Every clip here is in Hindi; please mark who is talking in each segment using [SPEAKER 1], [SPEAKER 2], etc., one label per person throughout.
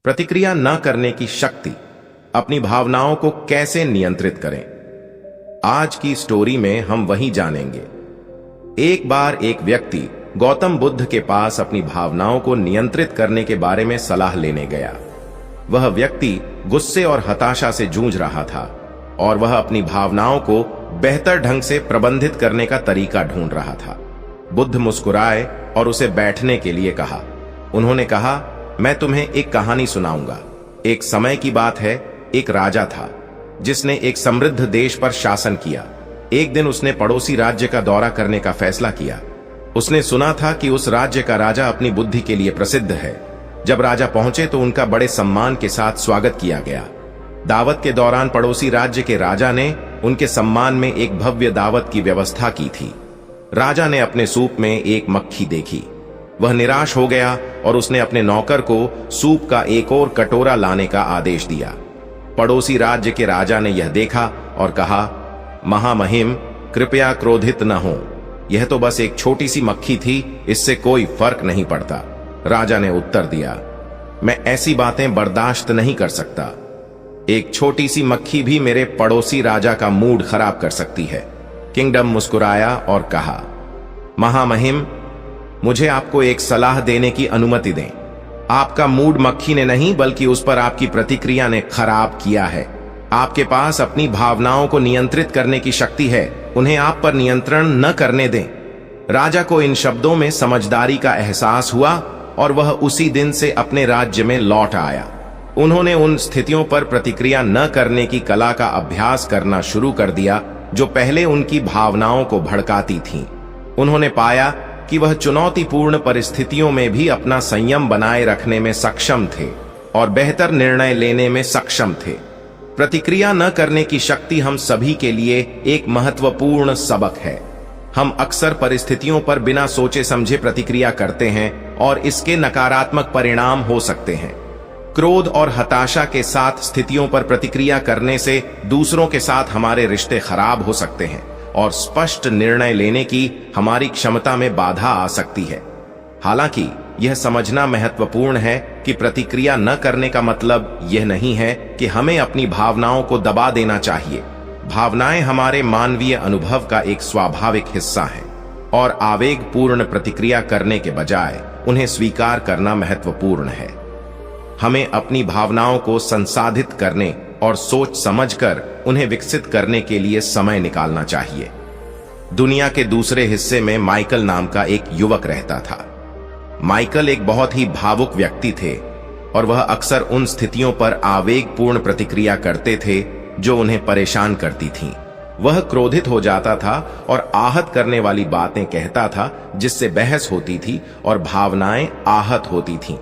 [SPEAKER 1] प्रतिक्रिया न करने की शक्ति, अपनी भावनाओं को कैसे नियंत्रित करें। आज की स्टोरी में हम वही जानेंगे। एक बार एक व्यक्ति गौतम बुद्ध के पास अपनी भावनाओं को नियंत्रित करने के बारे में सलाह लेने गया। वह व्यक्ति गुस्से और हताशा से जूझ रहा था और वह अपनी भावनाओं को बेहतर ढंग से प्रबंधित करने का तरीका ढूंढ रहा था। बुद्ध मुस्कुराए और उसे बैठने के लिए कहा। उन्होंने कहा, मैं तुम्हें एक कहानी सुनाऊंगा। एक समय की बात है, एक राजा था जिसने एक समृद्ध देश पर शासन किया। एक दिन उसने पड़ोसी राज्य का दौरा करने का फैसला किया। उसने सुना था कि उस राज्य का राजा अपनी बुद्धि के लिए प्रसिद्ध है। जब राजा पहुंचे तो उनका बड़े सम्मान के साथ स्वागत किया गया। दावत के दौरान पड़ोसी राज्य के राजा ने उनके सम्मान में एक भव्य दावत की व्यवस्था की थी। राजा ने अपने सूप में एक मक्खी देखी। वह निराश हो गया और उसने अपने नौकर को सूप का एक और कटोरा लाने का आदेश दिया। पड़ोसी राज्य के राजा ने यह देखा और कहा, महामहिम, कृपया क्रोधित न हो। यह तो बस एक छोटी सी मक्खी थी, इससे कोई फर्क नहीं पड़ता। राजा ने उत्तर दिया, मैं ऐसी बातें बर्दाश्त नहीं कर सकता। एक छोटी सी मक्खी भी मेरे पड़ोसी राजा का मूड खराब कर सकती है। किंगडम मुस्कुराया और कहा, महामहिम, मुझे आपको एक सलाह देने की अनुमति दें। आपका मूड मक्खी ने नहीं बल्कि उस पर आपकी प्रतिक्रिया ने खराब किया है। आपके पास अपनी भावनाओं को नियंत्रित करने की शक्ति है, उन्हें आप पर नियंत्रण न करने दें। राजा को इन शब्दों में समझदारी का एहसास हुआ और वह उसी दिन से अपने राज्य में लौट आया। उन्होंने उन स्थितियों पर प्रतिक्रिया न करने की कला का अभ्यास करना शुरू कर दिया जो पहले उनकी भावनाओं को भड़काती थीं। उन्होंने पाया कि वह चुनौतीपूर्ण परिस्थितियों में भी अपना संयम बनाए रखने में सक्षम थे और बेहतर निर्णय लेने में सक्षम थे। प्रतिक्रिया न करने की शक्ति हम सभी के लिए एक महत्वपूर्ण सबक है। हम अक्सर परिस्थितियों पर बिना सोचे समझे प्रतिक्रिया करते हैं और इसके नकारात्मक परिणाम हो सकते हैं। क्रोध और हताशा के साथ स्थितियों पर प्रतिक्रिया करने से दूसरों के साथ हमारे रिश्ते खराब हो सकते हैं और स्पष्ट निर्णय लेने की हमारी क्षमता में बाधा आ सकती है। हालांकि यह समझना महत्वपूर्ण है कि प्रतिक्रिया न करने का मतलब यह नहीं है कि हमें अपनी भावनाओं को दबा देना चाहिए। भावनाएं हमारे मानवीय अनुभव का एक स्वाभाविक हिस्सा हैं और आवेगपूर्ण प्रतिक्रिया करने के बजाय उन्हें स्वीकार करना महत्वपूर्ण है। हमें अपनी भावनाओं को संसाधित करने और सोच समझकर उन्हें विकसित करने के लिए समय निकालना चाहिए। दुनिया के दूसरे हिस्से में माइकल नाम का एक युवक रहता था। माइकल एक बहुत ही भावुक व्यक्ति थे और वह अक्सर उन स्थितियों पर आवेगपूर्ण प्रतिक्रिया करते थे जो उन्हें परेशान करती थीं। वह क्रोधित हो जाता था और आहत करने वाली बातें कहता था जिससे बहस होती थी और भावनाएं आहत होती थीं।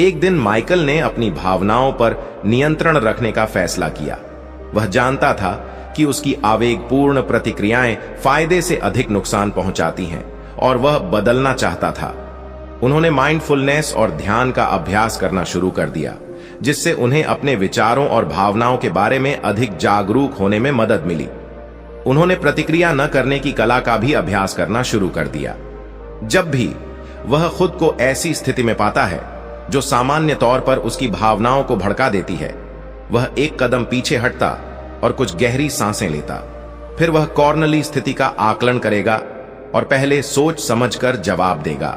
[SPEAKER 1] एक दिन माइकल ने अपनी भावनाओं पर नियंत्रण रखने का फैसला किया। वह जानता था कि उसकी आवेगपूर्ण प्रतिक्रियाएं फायदे से अधिक नुकसान पहुंचाती हैं और वह बदलना चाहता था। उन्होंने माइंडफुलनेस और ध्यान का अभ्यास करना शुरू कर दिया, जिससे उन्हें अपने विचारों और भावनाओं के बारे में अधिक जागरूक होने में मदद मिली। उन्होंने प्रतिक्रिया न करने की कला का भी अभ्यास करना शुरू कर दिया। जब भी वह खुद को ऐसी स्थिति में पाता है जो सामान्य तौर पर उसकी भावनाओं को भड़का देती है, वह एक कदम पीछे हटता और कुछ गहरी सांसें लेता। फिर वह कॉर्नरली स्थिति का आकलन करेगा और पहले सोच समझकर जवाब देगा।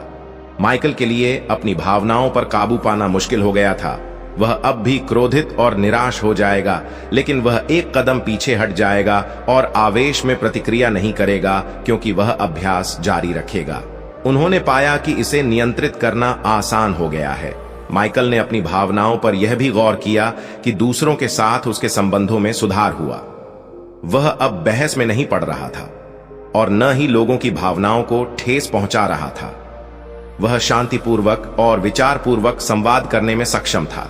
[SPEAKER 1] माइकल के लिए अपनी भावनाओं पर काबू पाना मुश्किल हो गया था। वह अब भी क्रोधित और निराश हो जाएगा, लेकिन वह एक कदम पीछे हट जाएगा और आवेश में प्रतिक्रिया नहीं करेगा क्योंकि वह अभ्यास जारी रखेगा। उन्होंने पाया कि इसे नियंत्रित करना आसान हो गया है। माइकल ने अपनी भावनाओं पर यह भी गौर किया कि दूसरों के साथ उसके संबंधों में सुधार हुआ। वह अब बहस में नहीं पड़ रहा था और न ही लोगों की भावनाओं को ठेस पहुंचा रहा था। वह शांतिपूर्वक और विचारपूर्वक संवाद करने में सक्षम था,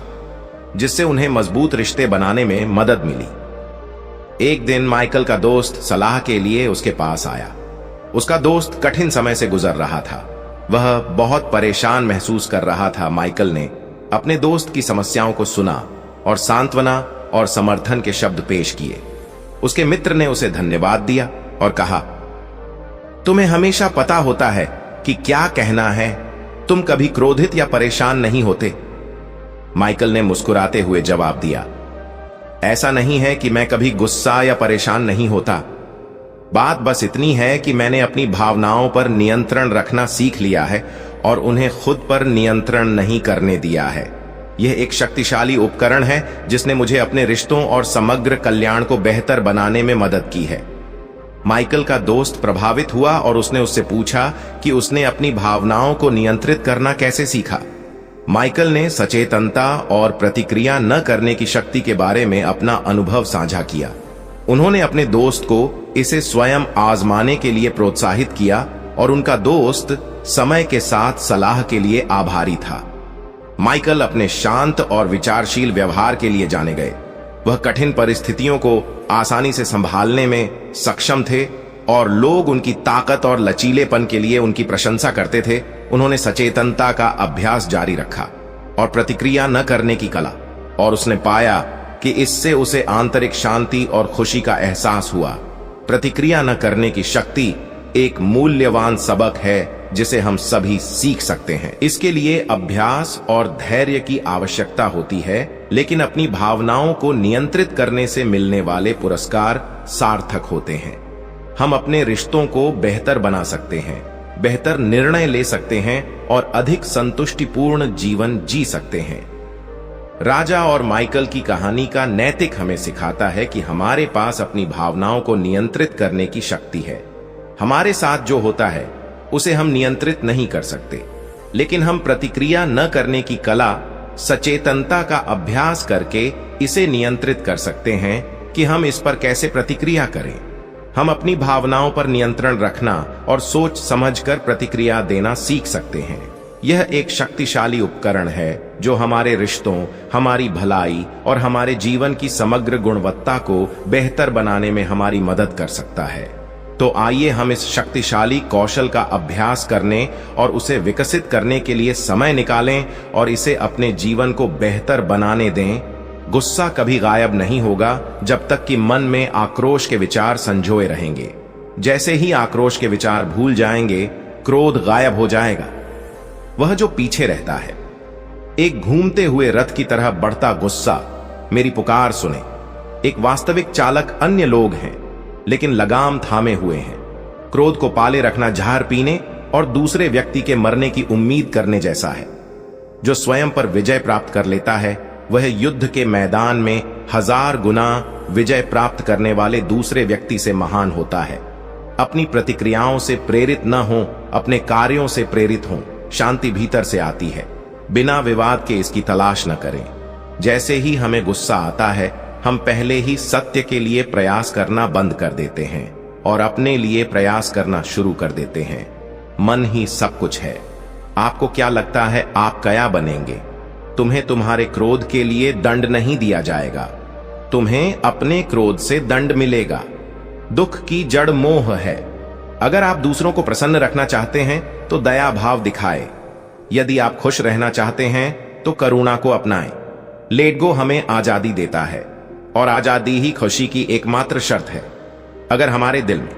[SPEAKER 1] जिससे उन्हें मजबूत रिश्ते बनाने में मदद मिली। एक दिन माइकल का दोस्त सलाह के लिए उसके पास आया। उसका दोस्त कठिन समय से गुजर रहा था। वह बहुत परेशान महसूस कर रहा था। माइकल ने अपने दोस्त की समस्याओं को सुना और सांत्वना और समर्थन के शब्द पेश किए। उसके मित्र ने उसे धन्यवाद दिया और कहा, तुम्हें हमेशा पता होता है कि क्या कहना है, तुम कभी क्रोधित या परेशान नहीं होते। माइकल ने मुस्कुराते हुए जवाब दिया, ऐसा नहीं है कि मैं कभी गुस्सा या परेशान नहीं होता। बात बस इतनी है कि मैंने अपनी भावनाओं पर नियंत्रण रखना सीख लिया है और उन्हें खुद पर नियंत्रण नहीं करने दिया है। यह एक शक्तिशाली उपकरण है जिसने मुझे अपने रिश्तों और समग्र कल्याण को बेहतर बनाने में मदद की है। माइकल का दोस्त प्रभावित हुआ और उसने उससे पूछा कि उसने अपनी भावनाओं को नियंत्रित करना कैसे सीखा। माइकल ने सचेतनता और प्रतिक्रिया न करने की शक्ति के बारे में अपना अनुभव साझा किया। उन्होंने अपने दोस्त को इसे स्वयं आजमाने के लिए प्रोत्साहित किया और उनका दोस्त समय के साथ सलाह के लिए आभारी था। माइकल अपने शांत और विचारशील व्यवहार के लिए जाने गए। वह कठिन परिस्थितियों को आसानी से संभालने में सक्षम थे और लोग उनकी ताकत और लचीलेपन के लिए उनकी प्रशंसा करते थे। उन्होंने सचेतनता का अभ्यास जारी रखा और प्रतिक्रिया न करने की कला, और उसने पाया कि इससे उसे आंतरिक शांति और खुशी का एहसास हुआ। प्रतिक्रिया न करने की शक्ति एक मूल्यवान सबक है जिसे हम सभी सीख सकते हैं। इसके लिए अभ्यास और धैर्य की आवश्यकता होती है, लेकिन अपनी भावनाओं को नियंत्रित करने से मिलने वाले पुरस्कार सार्थक होते हैं। हम अपने रिश्तों को बेहतर बना सकते हैं, बेहतर निर्णय ले सकते हैं और अधिक संतुष्टिपूर्ण जीवन जी सकते हैं। राजा और माइकल की कहानी का नैतिक हमें सिखाता है कि हमारे पास अपनी भावनाओं को नियंत्रित करने की शक्ति है। हमारे साथ जो होता है उसे हम नियंत्रित नहीं कर सकते, लेकिन हम प्रतिक्रिया न करने की कला, सचेतनता का अभ्यास करके इसे नियंत्रित कर सकते हैं कि हम इस पर कैसे प्रतिक्रिया करें। हम अपनी भावनाओं पर नियंत्रण रखना और सोच समझकर प्रतिक्रिया देना सीख सकते हैं। यह एक शक्तिशाली उपकरण है जो हमारे रिश्तों, हमारी भलाई और हमारे जीवन की समग्र गुणवत्ता को बेहतर बनाने में हमारी मदद कर सकता है। तो आइए हम इस शक्तिशाली कौशल का अभ्यास करने और उसे विकसित करने के लिए समय निकालें और इसे अपने जीवन को बेहतर बनाने दें। गुस्सा कभी गायब नहीं होगा जब तक कि मन में आक्रोश के विचार संजोए रहेंगे। जैसे ही आक्रोश के विचार भूल जाएंगे, क्रोध गायब हो जाएगा। वह जो पीछे रहता है, एक घूमते हुए रथ की तरह बढ़ता गुस्सा मेरी पुकार सुने। एक वास्तविक चालक अन्य लोग हैं, लेकिन लगाम थामे हुए हैं। क्रोध को पाले रखना जहर पीने और दूसरे व्यक्ति के मरने की उम्मीद करने जैसा है। जो स्वयं पर विजय प्राप्त कर लेता है, वह युद्ध के मैदान में 1000 गुना विजय प्राप्त करने वाले दूसरे व्यक्ति से महान होता है। अपनी प्रतिक्रियाओं से प्रेरित न हो, अपने कार्यों से प्रेरित हो। शांति भीतर से आती है, बिना विवाद के इसकी तलाश न करें। जैसे ही हमें गुस्सा आता है, हम पहले ही सत्य के लिए प्रयास करना बंद कर देते हैं और अपने लिए प्रयास करना शुरू कर देते हैं। मन ही सब कुछ है। आपको क्या लगता है आप क्या बनेंगे? तुम्हें तुम्हारे क्रोध के लिए दंड नहीं दिया जाएगा, तुम्हें अपने क्रोध से दंड मिलेगा। दुख की जड़ मोह है। अगर आप दूसरों को प्रसन्न रखना चाहते हैं तो दया भाव दिखाएं। यदि आप खुश रहना चाहते हैं तो करुणा को अपनाएं। लेट गो हमें आजादी देता है और आजादी ही खुशी की एकमात्र शर्त है। अगर हमारे दिल में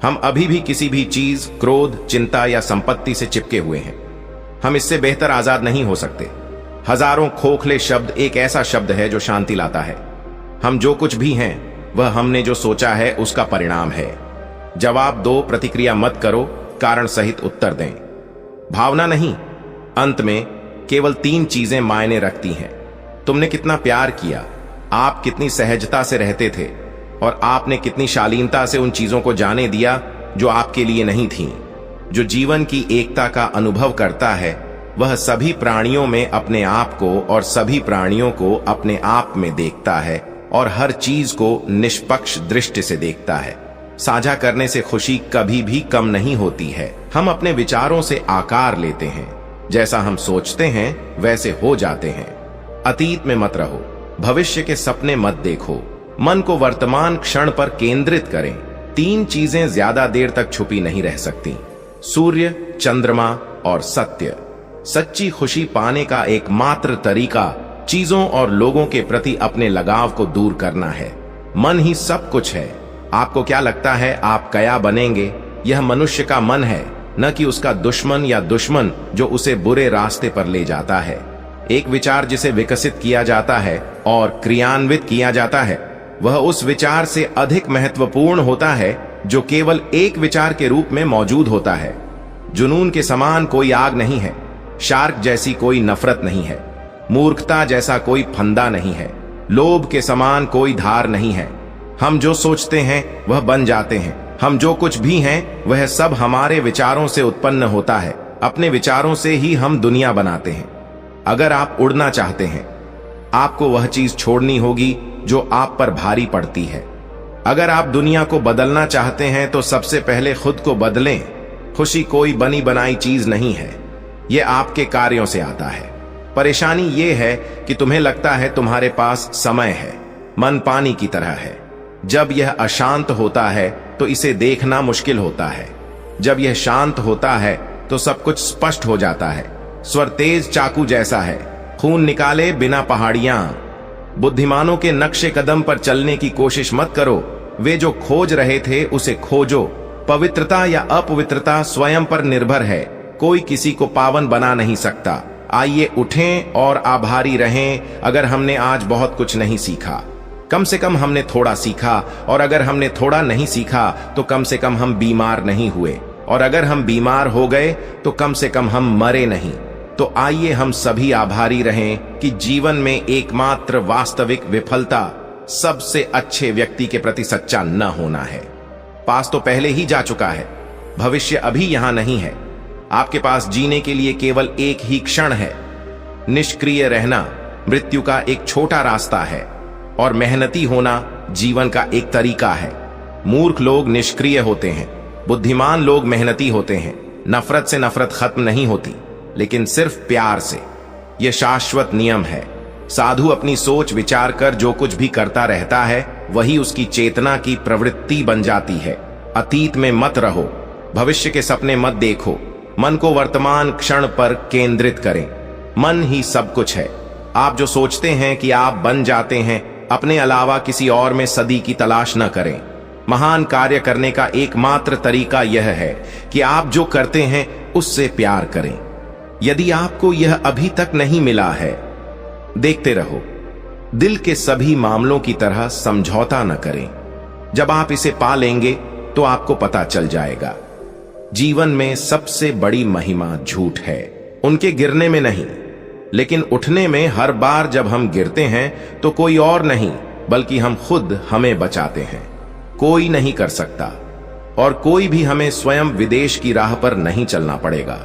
[SPEAKER 1] हम अभी भी किसी भी चीज, क्रोध, चिंता या संपत्ति से चिपके हुए हैं, हम इससे बेहतर आजाद नहीं हो सकते। हजारों खोखले शब्द एक ऐसा शब्द है जो शांति लाता है। हम जो कुछ भी हैं वह हमने जो सोचा है उसका परिणाम है। जवाब दो, प्रतिक्रिया मत करो, कारण सहित उत्तर दें। भावना नहीं, अंत में केवल 3 चीजें मायने रखती हैं। तुमने कितना प्यार किया, आप कितनी सहजता से रहते थे और आपने कितनी शालीनता से उन चीजों को जाने दिया जो आपके लिए नहीं थीं। जो जीवन की एकता का अनुभव करता है वह सभी प्राणियों में अपने आप को और सभी प्राणियों को अपने आप में देखता है और हर चीज को निष्पक्ष दृष्टि से देखता है। साझा करने से खुशी कभी भी कम नहीं होती है। हम अपने विचारों से आकार लेते हैं, जैसा हम सोचते हैं वैसे हो जाते हैं। अतीत में मत रहो, भविष्य के सपने मत देखो, मन को वर्तमान क्षण पर केंद्रित करें। 3 चीजें ज्यादा देर तक छुपी नहीं रह सकती, सूर्य, चंद्रमा और सत्य। सच्ची खुशी पाने का एकमात्र तरीका चीजों और लोगों के प्रति अपने लगाव को दूर करना है। मन ही सब कुछ है। आपको क्या लगता है आप क्या बनेंगे? यह मनुष्य का मन है, न कि उसका दुश्मन या दुश्मन जो उसे बुरे रास्ते पर ले जाता है। एक विचार जिसे विकसित किया जाता है और क्रियान्वित किया जाता है वह उस विचार से अधिक महत्वपूर्ण होता है जो केवल एक विचार के रूप में मौजूद होता है। जुनून के समान कोई आग नहीं है, शार्क जैसी कोई नफरत नहीं है, मूर्खता जैसा कोई फंदा नहीं है, लोभ के समान कोई धार नहीं है। हम जो सोचते हैं वह बन जाते हैं। हम जो कुछ भी हैं वह सब हमारे विचारों से उत्पन्न होता है। अपने विचारों से ही हम दुनिया बनाते हैं। अगर आप उड़ना चाहते हैं, आपको वह चीज छोड़नी होगी जो आप पर भारी पड़ती है। अगर आप दुनिया को बदलना चाहते हैं तो सबसे पहले खुद को बदलें। खुशी कोई बनी बनाई चीज नहीं है, यह आपके कार्यों से आता है। परेशानी यह है कि तुम्हें लगता है तुम्हारे पास समय है। मन पानी की तरह है, जब यह अशांत होता है तो इसे देखना मुश्किल होता है। जब यह शांत होता है तो सब कुछ स्पष्ट हो जाता है। स्वर तेज चाकू जैसा है, खून निकाले बिना पहाड़ियां। बुद्धिमानों के नक्शे कदम पर चलने की कोशिश मत करो। वे जो खोज रहे थे उसे खोजो। पवित्रता या अपवित्रता स्वयं पर निर्भर है, कोई किसी को पावन बना नहीं सकता। आइए उठें और आभारी रहें। अगर हमने आज बहुत कुछ नहीं सीखा, कम से कम हमने थोड़ा सीखा। और अगर हमने थोड़ा नहीं सीखा तो कम से कम हम बीमार नहीं हुए। और अगर हम बीमार हो गए तो कम से कम हम मरे नहीं। तो आइए हम सभी आभारी रहें कि जीवन में एकमात्र वास्तविक विफलता सबसे अच्छे व्यक्ति के प्रति सच्चा न होना है। पास तो पहले ही जा चुका है, भविष्य अभी यहां नहीं है। आपके पास जीने के लिए केवल एक ही क्षण है। निष्क्रिय रहना मृत्यु का एक छोटा रास्ता है और मेहनती होना जीवन का एक तरीका है। मूर्ख लोग निष्क्रिय होते हैं, बुद्धिमान लोग मेहनती होते हैं। नफरत से नफरत खत्म नहीं होती, लेकिन सिर्फ प्यार से। यह शाश्वत नियम है। साधु अपनी सोच विचार कर जो कुछ भी करता रहता है वही उसकी चेतना की प्रवृत्ति बन जाती है। अतीत में मत रहो, भविष्य के सपने मत देखो। मन को वर्तमान क्षण पर केंद्रित करें। मन ही सब कुछ है। आप जो सोचते हैं कि आप बन जाते हैं, अपने अलावा किसी और में सदी की तलाश न करें। महान कार्य करने का एकमात्र तरीका यह है कि आप जो करते हैं उससे प्यार करें। यदि आपको यह अभी तक नहीं मिला है, देखते रहो। दिल के सभी मामलों की तरह समझौता न करें। जब आप इसे पा लेंगे तो आपको पता चल जाएगा। जीवन में सबसे बड़ी महिमा झूठ है, उनके गिरने में नहीं, लेकिन उठने में। हर बार जब हम गिरते हैं तो कोई और नहीं बल्कि हम खुद हमें बचाते हैं। कोई नहीं कर सकता और कोई भी हमें स्वयं विदेश की राह पर नहीं चलना पड़ेगा।